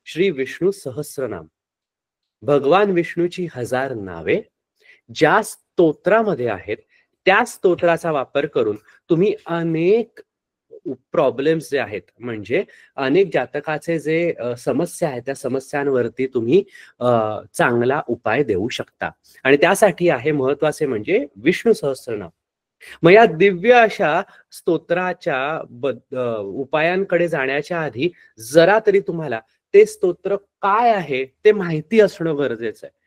श्री विष्णू सहस्रनाम, भगवान विष्णूची 1000 नावे ज्या स्तोत्रामध्ये आहेत त्या स्तोत्राचा वापर करून तुम्ही अनेक प्रॉब्लेम्स जे आहेत, म्हणजे अनेक जातकाचे जे समस्या आहेत त्या समस्यांवरती तुम्ही चांगला उपाय देऊ शकता. आणि त्यासाठी आहे महत्वाचे म्हणजे विष्णू सहस्त्रनाम. मग या दिव्य अशा स्तोत्राच्या उपायांकडे जाण्याच्या आधी जरा तरी तुम्हाला ते स्तोत्र काय आहे ते माहिती असणं गरजेचं आहे.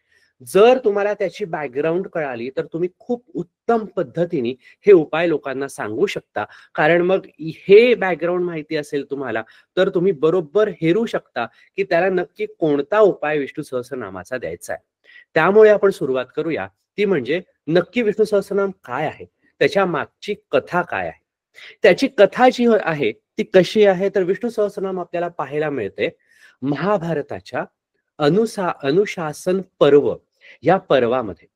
जर तुम्हाला त्याची बॅकग्राऊंड कळाली तर तुम्ही खूप उत्तम पद्धतीने हे उपाय लोकांना सांगू शकता. कारण मग हे बॅकग्राऊंड माहिती असेल तुम्हाला तर तुम्ही बरोबर हेरू शकता की त्याला नक्की कोणता उपाय विष्णू सहस्रनामाचा द्यायचा आहे. त्यामुळे आपण सुरुवात करूया, ती म्हणजे नक्की विष्णू सहस्रनाम काय आहे, त्याच्या मागची कथा काय आहे. त्याची कथा जी आहे ती कशी आहे तर विष्णू सहस्रनाम आपल्याला पाहायला मिळते महाभारताच्या अनुशासन पर्व या पर्वामध्ये.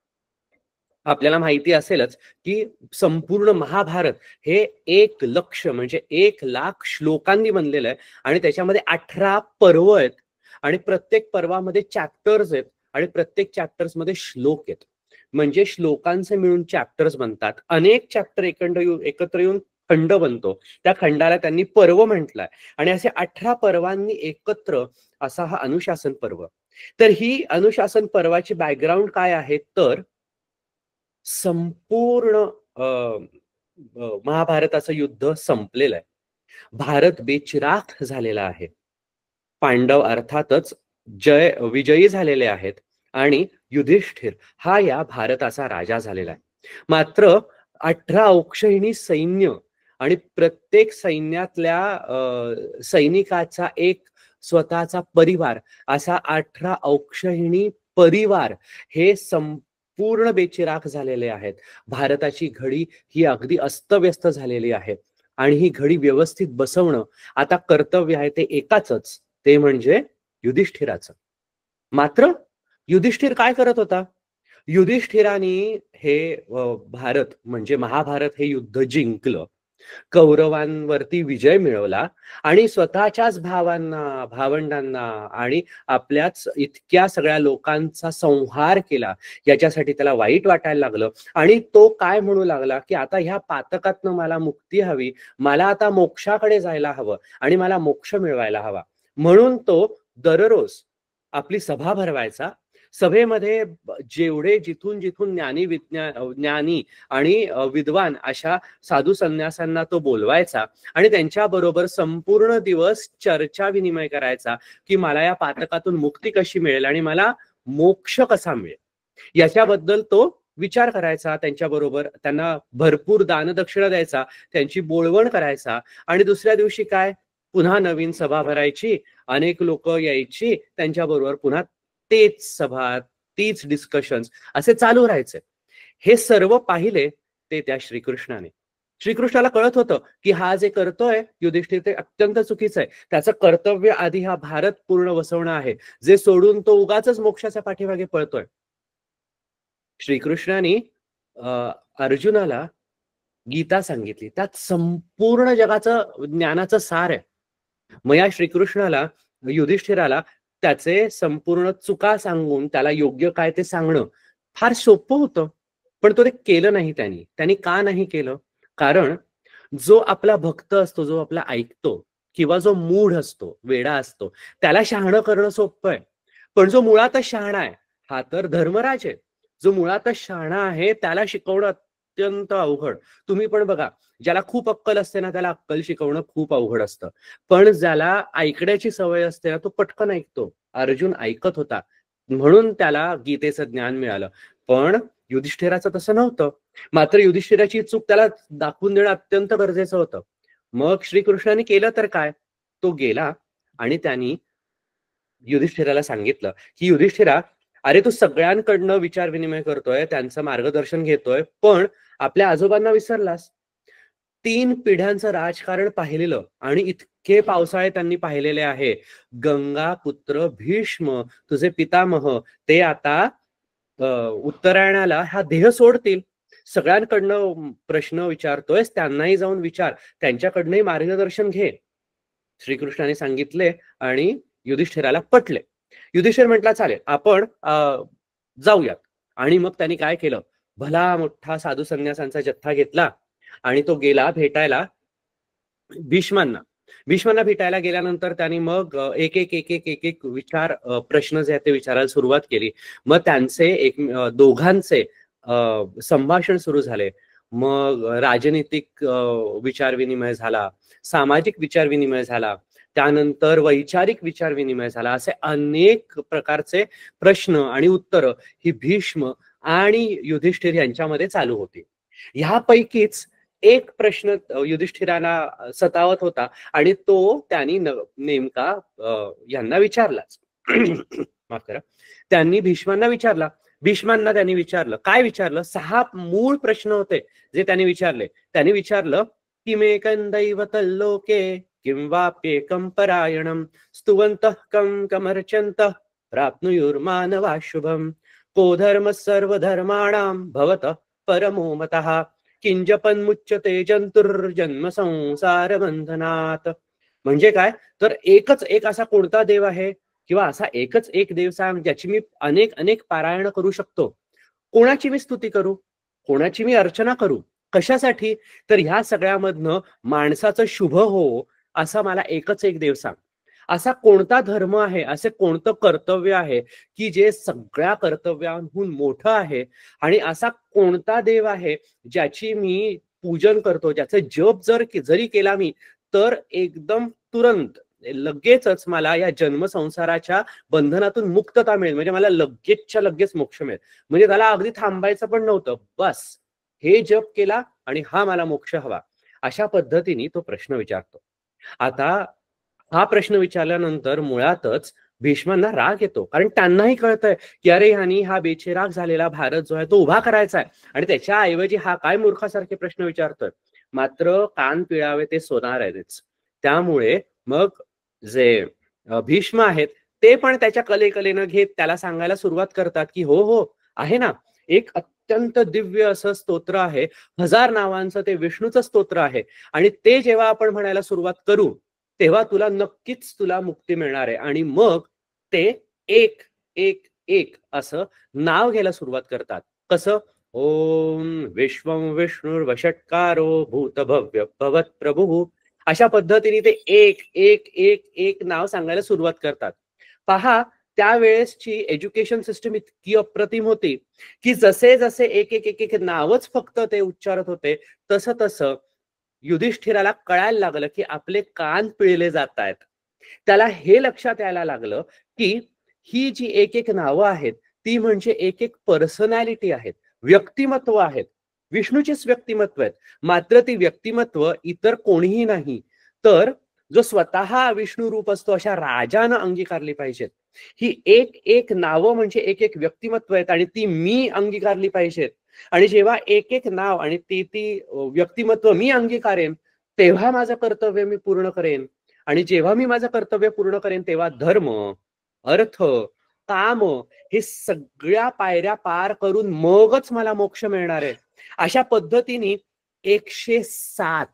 आपल्याला माहिती असेलच की संपूर्ण महाभारत हे 1,00,000 म्हणजे 1,00,000 श्लोकांनी बनलेलं आहे आणि त्याच्यामध्ये 18 पर्व आहेत आणि प्रत्येक पर्वामध्ये चॅप्टर्स आहेत आणि प्रत्येक चॅप्टर्स मध्ये श्लोक आहेत. म्हणजे श्लोकांचे मिळून चॅप्टर्स बनतात. अनेक चॅप्टर एकत्र येऊन खंड बनतो. त्या खंडाला त्यांनी पर्व म्हटलंय आणि असे 18 पर्वांनी एकत्र असा हा अनुशासन पर्व. तर ही अनुशासन पर्वाची बॅकग्राऊंड काय आहे तर संपूर्ण महाभारताचं युद्ध संपलेलं आहे. भारत बेचिराख झालेला आहे. पांडव अर्थातच विजयी झालेले आहेत आणि युधिष्ठिर हा या भारताचा राजा झालेला आहे. मात्र 18 अक्षौहिणी सैन्य आणि प्रत्येक सैन्यातल्या सैनिकाचा एक स्वतःचा परिवार असा 18 अक्षौहिणी परिवार हे पूर्ण बेचिराख झालेले आहेत. भारताची घडी ही अगदी अस्तव्यस्त झालेली आहे आणि ही घडी व्यवस्थित बसवणं आता कर्तव्य आहे ते एकाच, ते म्हणजे युधिष्ठिराचं. मात्र युधिष्ठिर काय करत होता? युधिष्ठिराने हे भारत म्हणजे महाभारत हे युद्ध जिंकलं, कौरवांवरती विजय मिळवला आणि स्वतःच्याच भावांना, भावंडांना आणि आपल्याच इतक्या सगळ्या लोकांचा संहार केला. याच्यासाठी त्याला वाईट वाटायला लागलं आणि तो काय म्हणू लागला की आता ह्या पातकातनं मला मुक्ती हवी, मला आता मोक्षाकडे जायला हवं आणि मला मोक्ष मिळवायला हवा. म्हणून तो दररोज आपली सभा भरवायचा. सभेमध्ये जेवढे जिथून जिथून ज्ञानी आणि विद्वान अशा साधू संन्यासांना तो बोलवायचा आणि त्यांच्या बरोबर संपूर्ण दिवस चर्चा विनिमय करायचा की मला या पातकातून मुक्ती कशी मिळेल आणि मला मोक्ष कसा मिळेल याच्याबद्दल तो विचार करायचा. त्यांच्या बरोबर त्यांना भरपूर दानदक्षिणा द्यायचा, त्यांची बोलवण करायचा आणि दुसऱ्या दिवशी काय पुन्हा नवीन सभा भरायची, अनेक लोक यायची, त्यांच्या बरोबर पुन्हा तेच सभा, तीच डिस्कशन्स असे चालू राहायचे. हे सर्व पाहिले ते त्या श्रीकृष्णाने. श्रीकृष्णाला कळत होतं की हा जे करतोय युधिष्ठिर ते अत्यंत चुकीचं आहे. त्याचं कर्तव्य आधी हा भारत पूर्ण वसवणं आहे, जे सोडून तो उगाच मोक्षाच्या पाठीमागे पळतोय. श्रीकृष्णाने अर्जुनाला गीता सांगितली, त्यात संपूर्ण जगाचं ज्ञानाचं सार आहे. मग या श्रीकृष्णाला युधिष्ठिराला त्याचे संपूर्ण चुका सांगून त्याला योग्य काय ते सांगणं फार सोपं होतं, पण तो ते केलं नाही. त्यांनी का नाही केलं? कारण जो आपला भक्त असतो, जो आपला ऐकतो किंवा जो मूढ असतो, वेडा असतो, त्याला शहाणं करणं सोपं आहे. पण जो मुळातच शहाणा आहे हा तर धर्मराज आहे. जो मुळातच शहाणा आहे त्याला शिकवणं अत्यंत अवघड. तुम्ही पण बघा, ज्याला खूप अक्कल असते ना त्याला अक्कल शिकवणं खूप अवघड असतं, पण ज्याला ऐकण्याची सवय असते ना तो पटकन ऐकतो. अर्जुन ऐकत होता म्हणून त्याला गीतेचं ज्ञान मिळालं, पण युधिष्ठिराचं तसं नव्हतं. मात्र युधिष्ठिराची चूक त्याला दाखवून देणं अत्यंत गरजेचं होतं. मग श्रीकृष्णाने केलं तर काय, तो गेला आणि त्यांनी युधिष्ठिराला सांगितलं की युधिष्ठिरा, अरे तू सगळ्यांकडनं विचार विनिमय करतोय, त्यांचं मार्गदर्शन घेतोय, पण आपल्या आजोबांना विसरलास. 3 पिढ्यांचं राजकारण पाहिलेलं आणि इतके पावसाळे त्यांनी पाहिलेले आहे. गंगा पुत्र भीष्म तुझे पितामह ते आता उत्तरायणाला हा देह सोडतील. सगळ्यांकडनं प्रश्न विचारतोयस, त्यांनाही जाऊन विचार, त्यांच्याकडनंही मार्गदर्शन घे. श्रीकृष्णाने सांगितले आणि युधिष्ठिराला पटले. युधिष्ठिर म्हटला चालेल आपण जाऊयात. आणि मग त्यांनी काय केलं, भला मोठा साधू संन्यासांचा जथ्था घेतला आणि तो गेला भेटायला भीष्मांना. भीष्मांना भेटायला गेल्यानंतर त्यांनी मग एक एक एक एक एक एक विचार प्रश्न जे आहेत ते विचारायला सुरुवात केली. मग त्यांचे दोघांचे संभाषण सुरू झाले. मग राजनीतिक विचार विनिमय झाला, सामाजिक विचार विनिमय झाला, त्यानंतर वैचारिक विचार विनिमय झाला. असे अनेक प्रकारचे प्रश्न आणि उत्तर ही भीष्म आणि युधिष्ठिर यांच्यामध्ये चालू होती. ह्यापैकीच एक प्रश्न युधिष्ठिराला सतावत होता आणि तो त्यांनी नेमका यांना विचारलाच. माफ करा, त्यांनी भीष्मांना विचारला. भीष्मांना त्यांनी विचारलं, काय विचारलं, 6 मूळ प्रश्न होते जे त्यांनी विचारले. त्यांनी विचारलं किमेकं दैवतल्लोके किं वाप्येकं परायणं स्तुवन्तः कं कमर्चन्तः प्राप्नुयुर्मानवा शुभम को धर्म सर्वधर्माणां भवतः परमो मतः किंजपन मुच्यते जंतुर्जन्म संसार बंधनात. म्हणजे काय, तर एकच एक असा कोणता देव आहे किंवा असा एकच एक देव सांग ज्याची मी अनेक अनेक पारायण करू शकतो. कोणाची मी स्तुती करू, कोणाची मी अर्चना करू, कशासाठी, तर ह्या सगळ्यामधनं माणसाचं शुभ हो असा मला एकच एक देव सांग. असा कोणता धर्म आहे, असे कोणतं कर्तव्य आहे की जे सगळ्या कर्तव्यांहून मोठं आहे, आणि असा कोणता देव आहे ज्याची मी पूजन करतो, ज्याचे जप जरी केला मी तर एकदम तुरंत लगेचच मला या जन्मसंसाराच्या बंधनातून मुक्तता मिळेल, म्हणजे मला लगेचच्या लगेच मोक्ष मिळेल. म्हणजे त्याला अगदी थांबायचं पण नव्हतं, बस हे जप केला आणि हा मला मोक्ष हवा. अशा पद्धतीने तो प्रश्न विचारतो. आता हा प्रश्न विचारल्यानंतर मुळातच भीष्मांना राग येतो, कारण त्यांनाही कळतंय की अरे ह्यानी हा बेचिराग झालेला भारत जो आहे तो उभा करायचा आहे आणि त्याच्या ऐवजी हा काय मूर्खासारखे प्रश्न विचारतोय. मात्र कान पिळावे ते सोनार आहेच. त्यामुळे मग जे भीष्म आहेत ते पण त्याच्या कलेनं घेत त्याला सांगायला सुरुवात करतात की हो हो आहे ना, एक अत्यंत दिव्य असं स्तोत्र आहे, 1000 नावांचं ते विष्णूचं स्तोत्र आहे, आणि ते जेव्हा आपण म्हणायला सुरुवात करू तेव्हा तुला नक्कीच तुला मुक्ती मिळणार आहे. आणि मग ते एक एक एक असं नाव घ्यायला सुरुवात करतात. कसं, ओम विश्वं विष्णुर्वषट्कारो भूतभव्य भवत प्रभू. अशा पद्धतीने ते एक एक एक एक नाव सांगायला सुरुवात करतात. पहा, त्यावेळेसची एज्युकेशन सिस्टम इतकी अप्रतिम होती की जसे जसे एक एक एक एक नावच फक्त ते उच्चारत होते, तसं तसं युधिष्ठिराला कळायला लागलं की आपले कान पिळले जात आहेत. त्याला हे लक्षात यायला लागलं की ही जी एक एक नावं आहेत ती म्हणजे एक एक पर्सनॅलिटी आहेत, व्यक्तिमत्व आहेत, विष्णूचेच व्यक्तिमत्व आहेत. मात्र ती व्यक्तिमत्व इतर कोणीही नाही, तर जो स्वतः विष्णू रूप असतो अशा राजानं अंगीकारली पाहिजेत. ही एक एक नावं म्हणजे एक एक व्यक्तिमत्व आहेत आणि ती मी अंगीकारली पाहिजेत. आणि जेव्हा एक एक नाव आणि ती ती व्यक्तिमत्व मी अंगीकारेन तेव्हा माझं कर्तव्य मी पूर्ण करेन. आणि जेव्हा मी माझं कर्तव्य पूर्ण करेन तेव्हा धर्म, अर्थ, काम हे सगळ्या पायऱ्या पार करून मगच मला मोक्ष मिळणार आहे. अशा पद्धतीने 107,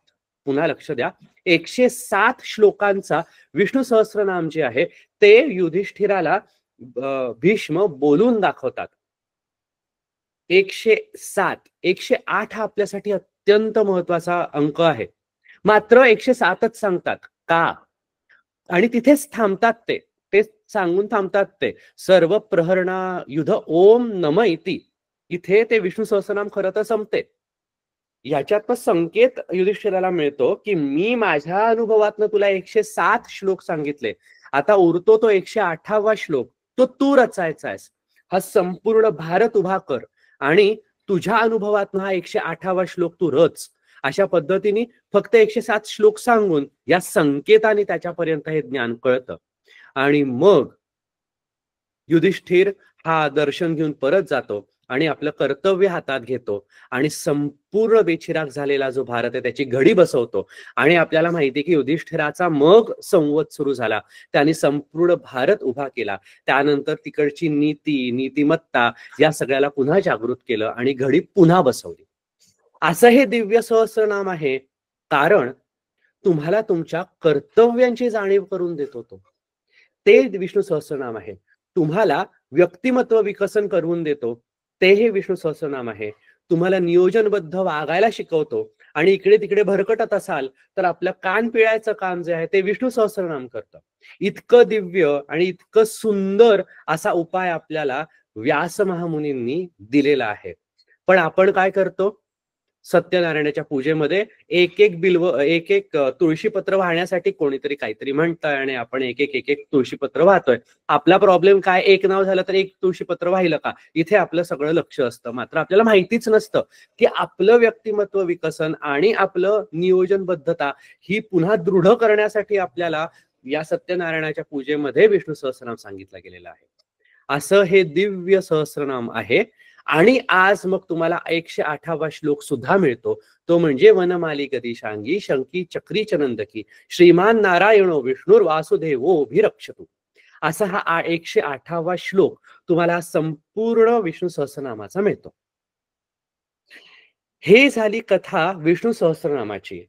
पुन्हा लक्ष द्या, 107 श्लोकांचा विष्णू सहस्त्रनाम जे आहे ते युधिष्ठिराला भीष्म बोलून दाखवतात. 107, 108 हा आपल्यासाठी अत्यंत महत्वाचा अंक आहे. मात्र 107च सांगतात का, आणि तिथेच थांबतात ते ते सांगून थांबतात. ते सर्व प्रहरणा युध ओम नम इति, इथे ते विष्णू सहस्रनाम खरं तर संपते. याच्यात संकेत युधिष्ठिराला मिळतो की मी माझ्या अनुभवातनं तुला 107 श्लोक सांगितले, आता उरतो तो 108वा श्लोक, तो तू रचायचा आहेस. हा संपूर्ण भारत उभा कर आणि तुझ्या अनुभवातनं हा 108वा श्लोक तू रच. अशा पद्धतीने फक्त 107 श्लोक सांगून या संकेताने त्याच्यापर्यंत हे ज्ञान कळतं. आणि मग युधिष्ठिर हा दर्शन घेऊन परत जातो आणि आपलं कर्तव्य हातात घेतो आणि संपूर्ण बेचिराग झालेला जो भारत आहे त्याची घडी बसवतो. आणि आपल्याला माहिती आहे की युधिष्ठिराचा मग संवत सुरू झाला, त्यांनी संपूर्ण भारत उभा केला. त्यानंतर तिकडची नीतिमत्ता या सगळ्याला पुन्हा जागृत केलं आणि घडी पुन्हा बसवली. असं हे दिव्य सहस्रनाम आहे, कारण तुम्हाला तुमच्या कर्तव्यांची जाणीव करून देतो तो. ते विष्णू सहस्त्रनाम आहे. तुम्हाला व्यक्तिमत्व विकसन करून देतो, ते हे विष्णू सहस्त्रनाम आहे. तुम्हाला नियोजनबद्ध वागायला शिकवतो आणि इकडे-तिकडे भरकटत असाल, तर आपलं कान पिळायचं काम जे आहे ते विष्णू सहस्त्रनाम करतं. इतकं दिव्य आणि इतकं सुंदर असा उपाय आपल्याला व्यास महामुनींनी दिलेला आहे. पण आपण काय करतो? सत्यनारायणाच्या पूजेमध्ये एक-एक एक-एक तुळशीपत्र वाहण्यासाठी कोणीतरी काहीतरी म्हणतंय आणि आपण एक-एक तुळशीपत्र वाहतोय. आपला प्रॉब्लेम काय? एक नाव झालं तर एक तुळशीपत्र वाहिलं का? इथे आपलं सगळं लक्ष असतं. मात्र आपल्याला माहितीच नसतं, की आपलं व्यक्तिमत्व विकसन आणि आपलं नियोजनबद्धता ही पुन्हा दृढ करण्यासाठी आपल्याला या सत्यनारायणाच्या पूजेमध्ये विष्णू सहस्त्रनाम सांगितलं गेलेलं आहे. असं हे दिव्य सहस्त्रनाम आहे. आणि आज मग तुम्हाला 108वा श्लोक सुद्धा मिळतो. तो म्हणजे वनमाली गदिशांगी शंकी चक्री चनंदकी श्रीमान नारायणो विष्णुर्वासुदेवोभिरक्षतु. असा हा 108वा श्लोक तुम्हाला संपूर्ण विष्णू सहस्त्रनामाचा मिळतो. हे झाली कथा विष्णू सहस्त्रनामाची.